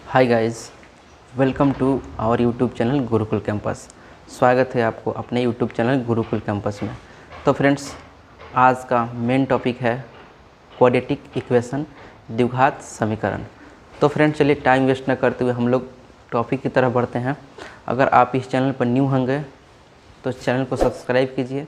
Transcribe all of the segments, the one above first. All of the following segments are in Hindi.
Hi guys, welcome to our YouTube channel Gurukul campus. स्वागत है आपको अपने यूट्यूब चैनल गुरुकुल कैंपस में। तो फ्रेंड्स, आज का मेन टॉपिक है क्वाड्रेटिक इक्वेशन, द्विघात समीकरण। तो फ्रेंड्स, चलिए टाइम वेस्ट न करते हुए हम लोग टॉपिक की तरफ बढ़ते हैं। अगर आप इस चैनल पर न्यू होंगे तो चैनल को सब्सक्राइब कीजिए,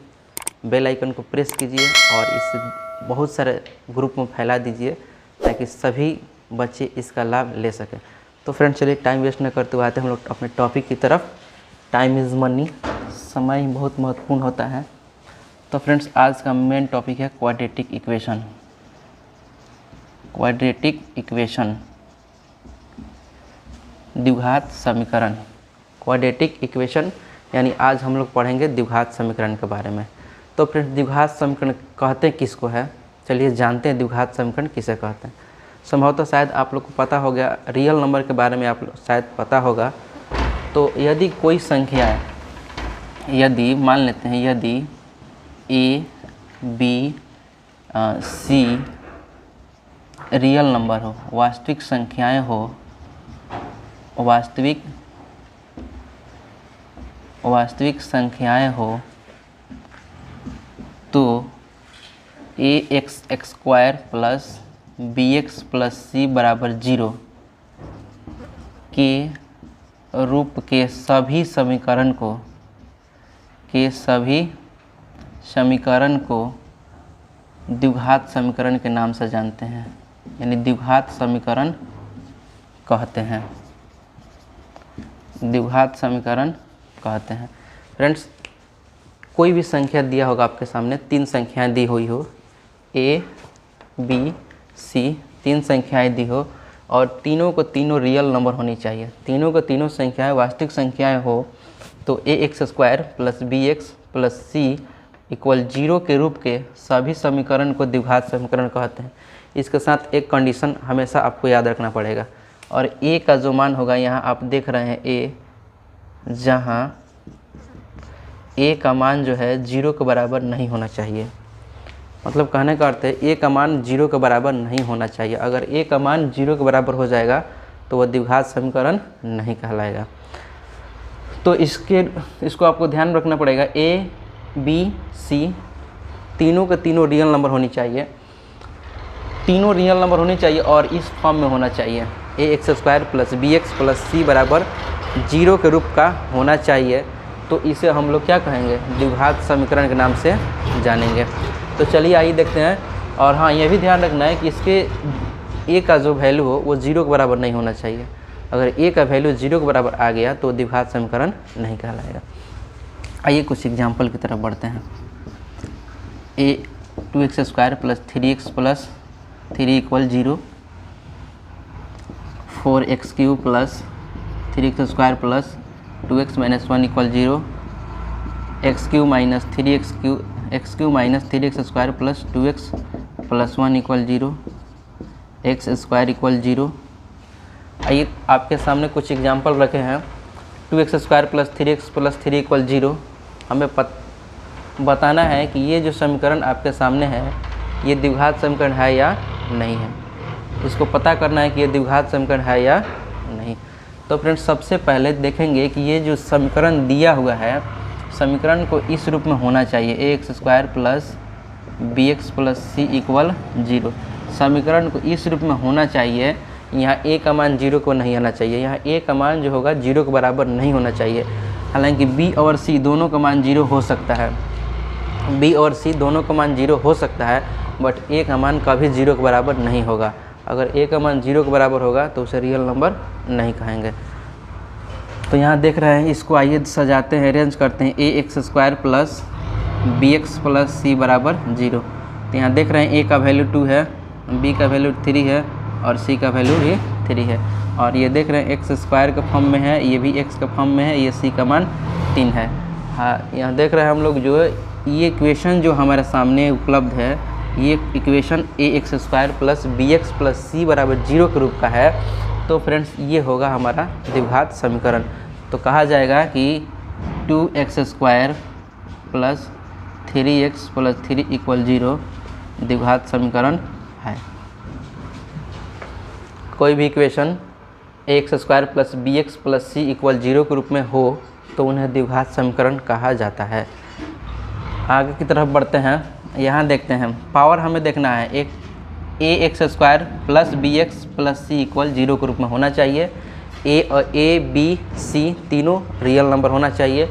बेल आइकन को प्रेस कीजिए और इसे बहुत सारे ग्रुप में फैला दीजिए ताकि सभी बच्चे इसका लाभ ले सकें। तो फ्रेंड्स, चलिए टाइम वेस्ट न करते हुए आते हैं हम लोग अपने टॉपिक की तरफ। टाइम इज़ मनी, समय बहुत महत्वपूर्ण होता है। तो फ्रेंड्स, आज का मेन टॉपिक है क्वाड्रेटिक इक्वेशन। क्वाड्रेटिक इक्वेशन, द्विघात समीकरण। क्वाड्रेटिक इक्वेशन यानी आज हम लोग पढ़ेंगे द्विघात समीकरण के बारे में। तो फ्रेंड्स, द्विघात समीकरण कहते हैं किसको है, चलिए जानते हैं द्विघात समीकरण किसे कहते हैं। संभवतः शायद आप लोग को पता हो गया, रियल नंबर के बारे में आप लोग शायद पता होगा। तो यदि कोई संख्या है, यदि मान लेते हैं यदि A B C real number हो, वास्तविक संख्याएं हो, वास्तविक संख्याएं हो, तो A X square plus B X plus C बराबर 0 के रूप के सभी समीकरण को द्विघात समीकरण के नाम से जानते हैं, यानी द्विघात समीकरण कहते हैं। द्विघात समीकरण कहते हैं। फ्रेंड्स, कोई भी संख्या दिया होगा आपके सामने, 3 संख्याएं दी हुई हो, ए बी सी 3 संख्याएं दी हो और तीनों को तीनों रियल नंबर होनी चाहिए, तीनों को तीनों संख्याएं वास्तविक संख्याएं हो, तो A X square plus B X plus C equal 0 के रूप के सभी समीकरण को द्विघात समीकरण कहते हैं। इसके साथ एक कंडीशन हमेशा आपको याद रखना पड़ेगा, और ए का जो मान होगा, यहाँ आप देख रहे हैं ए, जहाँ ए का मान जो है 0 के बराबर नहीं होना चाहिए। मतलब कहने का अर्थ है ए का मान 0 के बराबर नहीं होना चाहिए। अगर ए का मान 0 के बराबर हो जाएगा तो वह द्विघात समीकरण नहीं कहलाएगा। तो इसको आपको ध्यान रखना पड़ेगा। ए बी सी तीनों के तीनों रियल नंबर होनी चाहिए, तीनों रियल नंबर होनी चाहिए और इस फॉर्म में होना चाहिए, A X square plus B X plus C बराबर 0 के रूप का होना चाहिए। तो इसे हम लोग क्या कहेंगे, द्विघात समीकरण के नाम से जानेंगे। तो चलिए आइए देखते हैं। और हाँ, ये भी ध्यान रखना है कि इसके ए का जो वैल्यू हो वो 0 के बराबर नहीं होना चाहिए। अगर ए का वैल्यू 0 के बराबर आ गया तो द्विघात समीकरण नहीं कहलाएगा। आइए कुछ एग्जाम्पल की तरफ बढ़ते हैं। ए 2x square plus 3x plus 3 equal 0, 4x cube plus 3x square plus 2x minus 1 equal 0, x cube minus 3x square plus 2x plus 1 equal 0, X square equal 0। आइए आपके सामने कुछ एग्जाम्पल रखे हैं। 2x square plus 3x plus 3 equal 0। हमें बताना है कि ये जो समीकरण आपके सामने है ये द्विघात समीकरण है या नहीं है। इसको पता करना है कि ये द्विघात समीकरण है या नहीं। तो फ्रेंड्स, सबसे पहले देखेंगे कि ये जो समीकरण दिया हुआ है, समीकरण को इस रूप में होना चाहिए, A X square plus B X plus C equal 0। समीकरण को इस रूप में होना चाहिए। यहाँ ए का मान 0 को नहीं आना चाहिए, यहाँ ए का मान जो होगा 0 के बराबर नहीं होना चाहिए। हालांकि बी और सी दोनों का मान 0 हो सकता है, बी और सी दोनों का मान 0 हो सकता है, बट ए का मान कभी 0 के बराबर नहीं होगा। अगर ए का मान 0 के बराबर होगा तो उसे रियल नंबर नहीं कहेंगे। तो यहाँ देख रहे हैं, इसको आइए सजाते हैं, अरेंज करते हैं। A X square plus B X plus C बराबर 0। तो यहाँ देख रहे हैं ए का वैल्यू 2 है, बी का वैल्यू 3 है और सी का वैल्यू भी 3 है। और ये देख रहे हैं एक्स स्क्वायर के फॉर्म में है, ये भी एक्स के फॉर्म में है, ये सी का मान 3 है। हाँ, यहाँ देख रहे हैं हम लोग जो है ये इक्वेशन जो हमारे सामने उपलब्ध है, ये equation A X square plus B X plus C बराबर 0 के रूप का है। तो फ्रेंड्स, ये होगा हमारा द्विघात समीकरण। तो कहा जाएगा कि 2x square plus 3x plus 3 equal 0 द्विघात समीकरण है। कोई भी equation X square plus B X plus C equal 0 के रूप में हो तो उन्हें द्विघात समीकरण कहा जाता है। आगे की तरफ बढ़ते हैं, यहाँ देखते हैं पावर हमें देखना है, एक A X square plus B X plus C equal 0 के रूप में होना चाहिए। ए बी सी तीनों रियल नंबर होना चाहिए,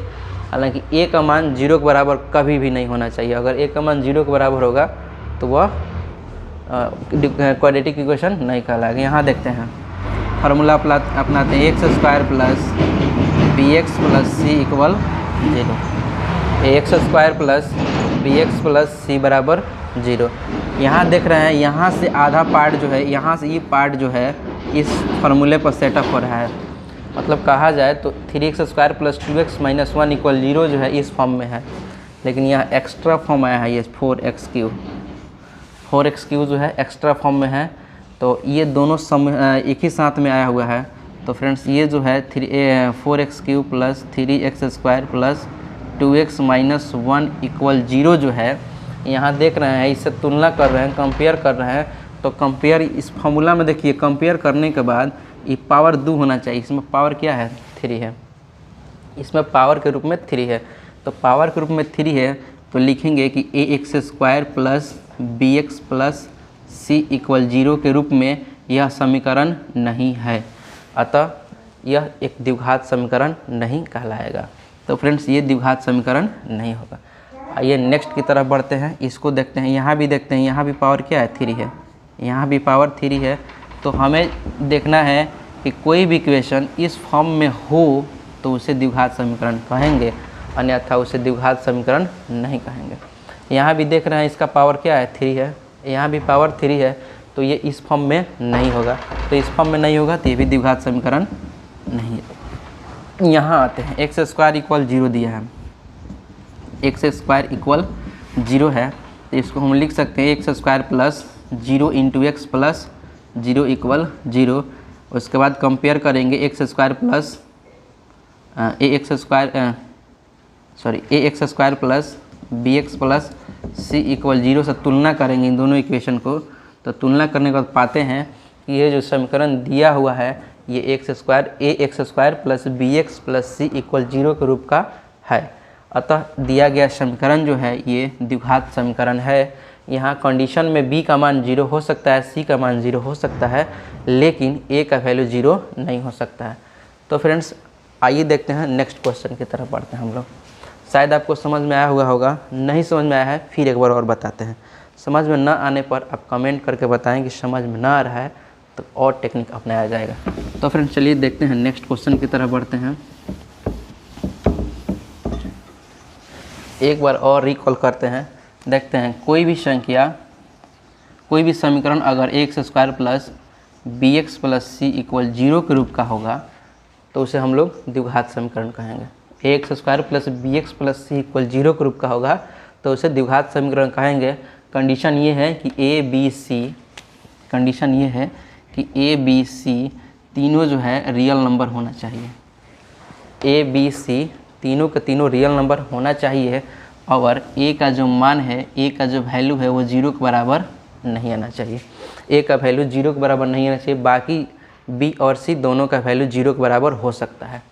हालांकि ए का मान 0 के बराबर कभी भी नहीं होना चाहिए। अगर ए का मान 0 के बराबर होगा तो वह क्वाड्रेटिक इक्वेशन नहीं कहलाएगा। यहाँ देखते हैं फार्मूला अपनाते हैं, X square plus B X plus C equal 0। X square plus B X plus C बराबर 0। यहाँ देख रहे हैं, यहाँ से आधा पार्ट जो है, यहाँ से ये पार्ट जो है इस फार्मूले पर सेटअप हो रहा है। मतलब कहा जाए तो 3x square plus 2x minus 1 equal 0 जो है इस फॉर्म में है, लेकिन यहाँ एक्स्ट्रा फॉर्म आया है, ये 4x क्यू जो है एक्स्ट्रा फॉर्म में है। तो ये दोनों एक ही साथ में आया हुआ है। तो फ्रेंड्स ये जो है 4x Q plus 3x square plus 2x minus 1 equal 0 जो है, यहाँ देख रहे हैं, इससे तुलना कर रहे हैं, कंपेयर कर रहे हैं। तो कंपेयर इस फॉर्मूला में देखिए, कंपेयर करने के बाद ये पावर 2 होना चाहिए। इसमें पावर क्या है? 3 है, इसमें पावर के रूप में 3 है। तो पावर के रूप में 3 है तो लिखेंगे कि A X square plus B X plus C equal 0 के रूप में यह समीकरण नहीं है, अतः यह एक द्विघात समीकरण नहीं कहलाएगा। तो फ्रेंड्स ये द्विघात समीकरण नहीं होगा। आइए नेक्स्ट की तरफ बढ़ते हैं, इसको देखते हैं। यहाँ भी देखते हैं, यहाँ भी पावर क्या है? 3 है, यहाँ भी पावर 3 है। तो हमें देखना है कि कोई भी इक्वेशन इस फॉर्म में हो तो उसे द्विघात समीकरण कहेंगे, अन्यथा उसे द्विघात समीकरण नहीं कहेंगे। यहाँ भी देख रहे हैं, इसका पावर क्या है? 3 है, यहाँ भी पावर 3 है। तो ये इस फॉर्म में नहीं होगा, तो इस फॉर्म में नहीं होगा तो ये भी द्विघात समीकरण नहीं है। यहाँ आते हैं, एक्स स्क्वायर इक्वल 0 दिया है, एक्स स्क्वायर इक्वल 0 है, तो इसको हम लिख सकते हैं X square plus 0 into X plus 0 equal 0। उसके बाद कंपेयर करेंगे X square plus A X square plus B X plus C equal 0 से तुलना करेंगे इन दोनों इक्वेशन को। तो तुलना करने के बाद पाते हैं कि ये जो समीकरण दिया हुआ है ये X square plus B X plus C equal 0 के रूप का है, अतः दिया गया समीकरण जो है ये द्विघात समीकरण है। यहाँ कंडीशन में b का मान 0 हो सकता है, c का मान 0 हो सकता है, लेकिन a का वैल्यू 0 नहीं हो सकता है। तो फ्रेंड्स आइए देखते हैं नेक्स्ट क्वेश्चन की तरफ बढ़ते हैं हम लोग। शायद आपको समझ में आया हुआ होगा, नहीं समझ में आया है फिर एक बार और बताते हैं। समझ में न आने पर आप कमेंट करके बताएं कि समझ में ना आ रहा है तो और टेक्निक अपनाया जाएगा। तो फ्रेंड्स चलिए देखते हैं नेक्स्ट क्वेश्चन की तरफ बढ़ते हैं। एक बार और रिकॉल करते हैं, देखते हैं कोई भी समीकरण अगर X square plus B X plus C equal 0 के रूप का होगा तो उसे हम लोग द्विघात समीकरण कहेंगे। X square plus B X plus C equal 0 के रूप का होगा तो उसे द्विघात समीकरण कहेंगे। कंडीशन ये है कि ए बी सी तीनों जो है रियल नंबर होना चाहिए। ए बी सी तीनों के तीनों रियल नंबर होना चाहिए और ए का जो मान है, ए का जो वैल्यू है वो 0 के बराबर नहीं आना चाहिए। ए का वैल्यू 0 के बराबर नहीं आना चाहिए, बाकी बी और सी दोनों का वैल्यू 0 के बराबर हो सकता है।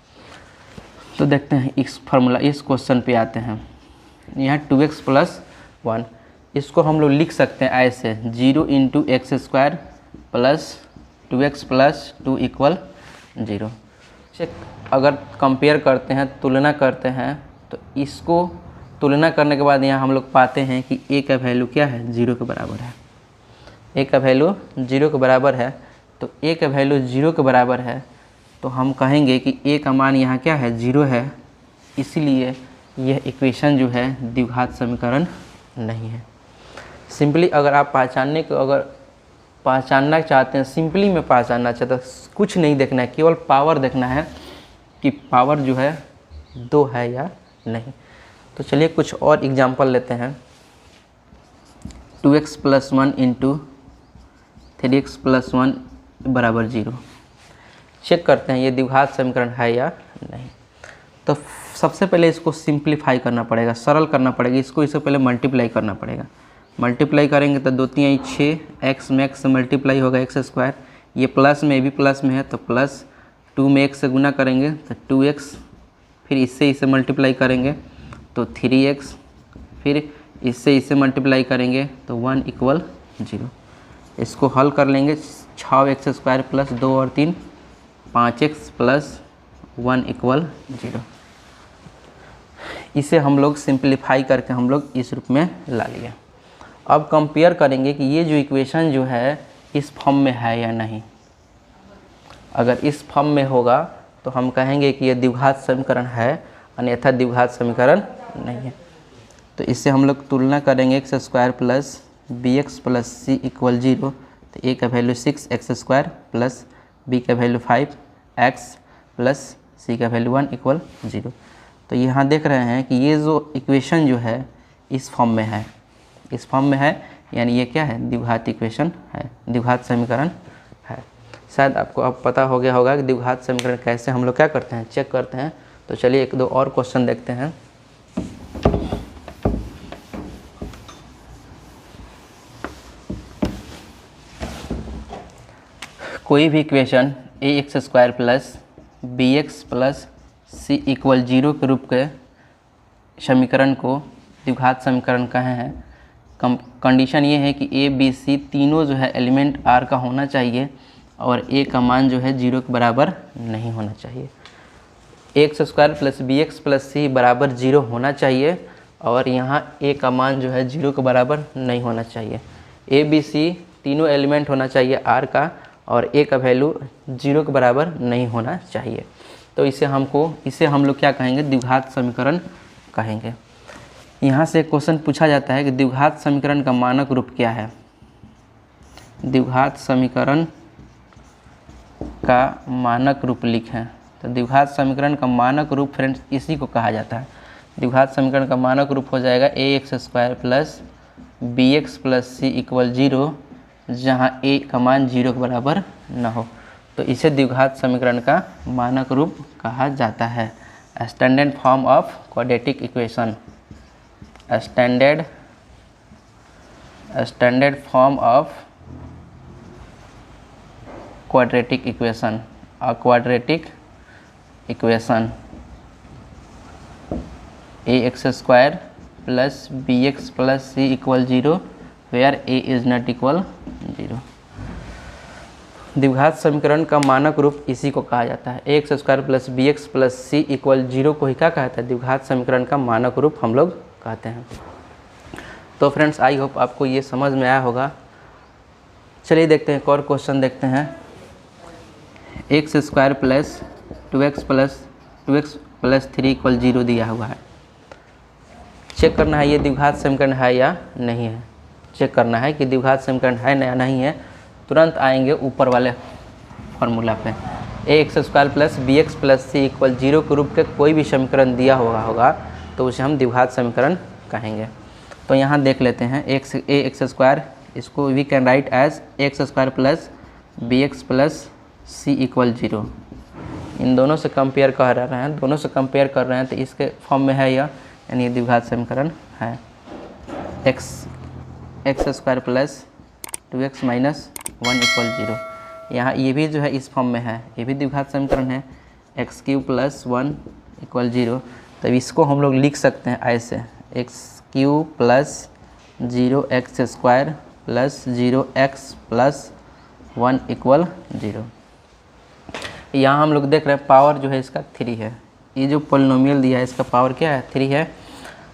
तो देखते हैं इस क्वेश्चन पे आते हैं। यहाँ 2x प्लस 1, इसको हम लोग लिख सकते हैं ऐसे 0 into x square plus 2x plus 2 equal 0। Check अगर कंपेयर करते हैं, तुलना करते हैं, तो इसको तुलना करने के बाद यहाँ हम लोग पाते हैं कि a का वैल्यू क्या है? 0 के बराबर है। a का वैल्यू 0 के बराबर है, तो a का वैल्यू 0 के बराबर है तो हम कहेंगे कि a का मान यहाँ क्या है? 0 है, इसलिए यह इक्वेशन जो है द्विघात समीकरण नहीं है। सिंपली अगर आप पहचानना चाहते हैं, सिंपली में पहचानना चाहते हैं, कुछ नहीं देखना है, केवल पावर देखना है कि पावर जो है 2 है या नहीं। तो चलिए कुछ और एग्जांपल लेते हैं। 2x plus 1 into 3x plus 1 बराबर 0। चेक करते हैं ये द्विघात समीकरण है या नहीं। तो सबसे पहले इसको सिंप्लीफाई करना पड़ेगा, सरल करना पड़ेगा। इससे पहले मल्टीप्लाई करना पड़ेगा। मल्टीप्लाई करेंगे तो 2 3 6 x मैक्स से मल्टीप्लाई होगा एक्स स्क्वायर, ये प्लस में भी प्लस में है तो प्लस 2 में x से गुना करेंगे तो 2x, फिर इससे इसे मल्टीप्लाई करेंगे तो 3x, फिर इससे इसे मल्टीप्लाई करेंगे तो 1 = 0। इसको हल कर लेंगे 6x² प्लस 2 और 3 5x प्लस 1 = 0। इसे हम लोग सिंप्लीफाई करके हम लोग इस रूप में ला लिए। अब कंपेयर करेंगे कि ये जो इक्वेशन जो है इस फॉर्म में है या नहीं। अगर इस फॉर्म में होगा तो हम कहेंगे कि ये द्विघात समीकरण है, अन्यथा द्विघात समीकरण नहीं है। तो इससे हम लोग तुलना करेंगे x² plus bx plus c = 0। तो a का वैल्यू 6x² प्लस b का वैल्यू 5x प्लस c का वैल्यू 1 = 0। तो यहाँ देख रहे हैं कि ये जो इक्वेशन जो है इस फॉर्म में है, इस फॉर्म में है, यानी ये क्या है, द्विघात इक्वेशन है, द्विघात समीकरण है। शायद आपको अब पता हो गया होगा कि द्विघात समीकरण कैसे हम लोग क्या करते हैं, चेक करते हैं। तो चलिए एक दो और क्वेश्चन देखते हैं। कोई भी equation ax² plus bx plus c = 0 के रूप के समीकरण को द्विघात समीकरण कहे हैं। कंडीशन ये है कि a b c तीनों जो है एलिमेंट r का होना चाहिए और a का मान जो है 0 के बराबर नहीं होना चाहिए। ax² plus bx plus c बराबर 0 होना चाहिए और यहाँ a का मान जो है 0 के बराबर नहीं होना चाहिए। a b c तीनों एलिमेंट होना चाहिए r का और a का वैल्यू 0 के बराबर नहीं होना चाहिए। तो इसे हम लोग क्या कहेंगे, द्विघात समीकरण कहेंगे। यहाँ से एक क्वेश्चन पूछा जाता है कि द्विघात समीकरण का मानक रूप क्या है। द्विघात समीकरण का मानक रूप लिखें। तो द्विघात समीकरण का मानक रूप फ्रेंड्स इसी को कहा जाता है। द्विघात समीकरण का मानक रूप हो जाएगा ax² plus bx plus c = 0, जहाँ a का मान 0 के बराबर न हो। तो इसे द्विघात समीकरण का मानक रूप कहा जाता है। Standard form of quadratic equation, standard form of quadratic equation, a quadratic equation ax² plus bx plus c = 0 where a is not equal 0। द्विघात समीकरण का मानक रूप इसी को कहा जाता है। ax² plus bx plus c = 0 को ही क्या कहता है, द्विघात समीकरण का मानक रूप हम लोग कहते हैं। तो फ्रेंड्स आई होप आपको ये समझ में आया होगा। चलिए देखते हैं एक और क्वेश्चन देखते हैं। x² प्लस 2x प्लस 3 = 0 दिया हुआ है। चेक करना है ये द्विघात समीकरण है या नहीं है। चेक करना है कि द्विघात समीकरण है या नहीं है। तुरंत आएंगे ऊपर वाले फॉर्मूला पे। ax² plus bx plus c = 0 के रूप के कोई भी समीकरण दिया होगा तो उसे हम द्विघात समीकरण कहेंगे। तो यहाँ देख लेते हैं ax², इसको we can write as ax² plus bx plus c = 0। इन दोनों से कंपेयर कर रहे हैं, दोनों से कंपेयर कर रहे हैं तो इसके फॉर्म में है यह, यानी ये द्विघात समीकरण है। x² plus 2x minus 1 = 0। यहाँ ये भी जो है इस फॉर्म में है, ये भी द्विघात समीकरण है। x³ plus 1 = 0। तब इसको हम लोग लिख सकते हैं ऐसे, x³ plus 0x² plus 0x plus 1 = 0। यहाँ हम लोग देख रहे हैं पावर जो है इसका 3 है। ये जो पॉलिनोमियल दिया है इसका पावर क्या है, 3 है।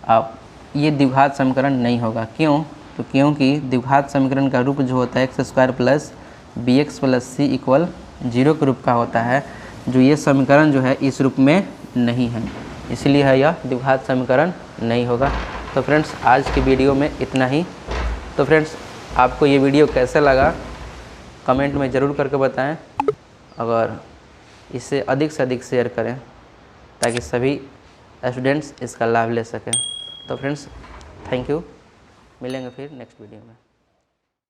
अब ये द्विघात समीकरण नहीं होगा, क्यों? तो क्योंकि द्विघात समीकरण का रूप जो होता है x² plus bx plus c = 0 के रूप का होता है, जो ये समीकरण जो है इस रूप में नहीं है, इसलिए है यह द्विघात समीकरण नहीं होगा। तो फ्रेंड्स आज की वीडियो में इतना ही। तो फ्रेंड्स आपको ये वीडियो कैसा लगा कमेंट में ज़रूर करके बताएं, अगर इसे अधिक से अधिक शेयर करें ताकि सभी स्टूडेंट्स इसका लाभ ले सकें। तो फ्रेंड्स थैंक यू, मिलेंगे फिर नेक्स्ट वीडियो में।